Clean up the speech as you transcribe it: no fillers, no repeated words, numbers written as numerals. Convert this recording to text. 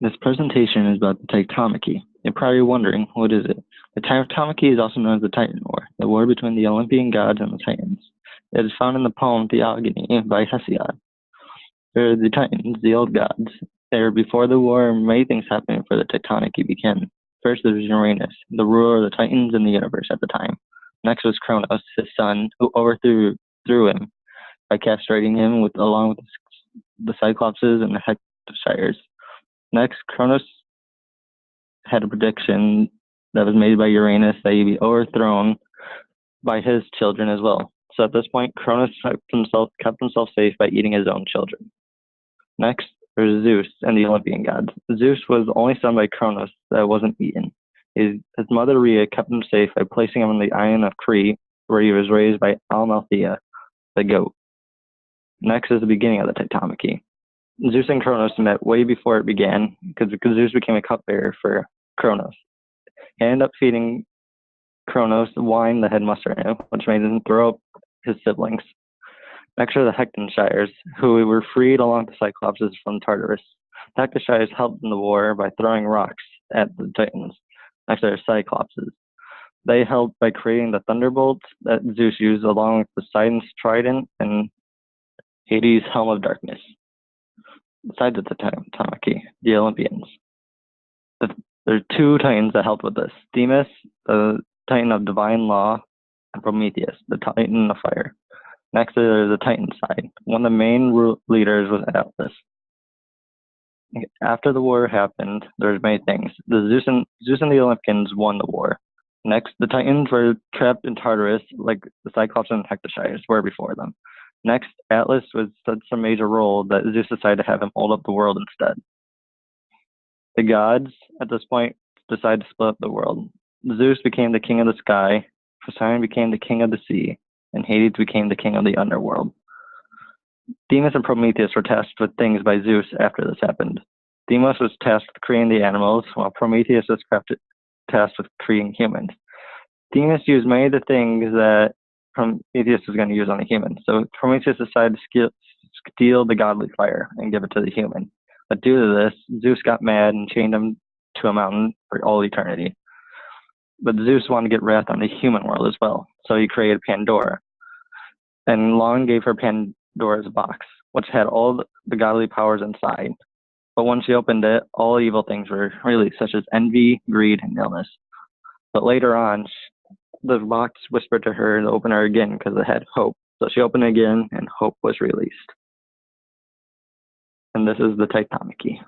This presentation is about the Titanomachy. You're probably wondering, what is it? The Titanomachy is also known as the Titan War, the war between the Olympian gods and the Titans. It is found in the poem Theogony by Hesiod. They're the Titans, the old gods. There, before the war, many things happened before the Titanomachy began. First, there was Uranus, the ruler of the Titans in the universe at the time. Next was Kronos, his son, who overthrew him by castrating him along with the Cyclopses and the Hecatoshires. Next, Kronos had a prediction that was made by Uranus that he'd be overthrown by his children as well. So at this point, Kronos kept himself safe by eating his own children. Next, there's Zeus and the Olympian gods. Zeus was the only son by Kronos that wasn't eaten. His mother Rhea kept him safe by placing him on the island of Crete, where he was raised by Amalthea, the goat. Next is the beginning of the Titanomachy. Zeus and Kronos met way before it began, because Zeus became a cupbearer for Kronos. He ended up feeding Kronos wine that had mustard in it, which made him throw up his siblings. Next are the Hecatoshires, who were freed along with the Cyclopses from Tartarus. The Hecatoshires helped in the war by throwing rocks at the Titans. Next are the Cyclopses. They helped by creating the thunderbolts that Zeus used along with Poseidon's trident and Hades' helm of darkness. Besides the Titanomachy, the Olympians. There are two Titans that helped with this. Themis, the Titan of divine law, and Prometheus, the Titan of fire. Next is the Titan side. One of the main leaders was Atlas. After the war happened, there were many things. Zeus and the Olympians won the war. Next, the Titans were trapped in Tartarus, like the Cyclops and Hecatoshires were before them. Next, Atlas was such a major role that Zeus decided to have him hold up the world instead. The gods, at this point, decided to split up the world. Zeus became the king of the sky, Poseidon became the king of the sea, and Hades became the king of the underworld. Themis and Prometheus were tasked with things by Zeus after this happened. Themis was tasked with creating the animals, while Prometheus was tasked with creating humans. Themis used many of the things that Prometheus was going to use on the human. So Prometheus decided to steal the godly fire and give it to the human. But due to this, Zeus got mad and chained him to a mountain for all eternity. But Zeus wanted to get wrath on the human world as well, so he created Pandora. And Long gave her Pandora's box, which had all the godly powers inside. But when she opened it, all evil things were released, such as envy, greed, and illness. But later on, the box whispered to her to open her again because it had hope. So she opened it again, and hope was released. And this is the Titanomachy.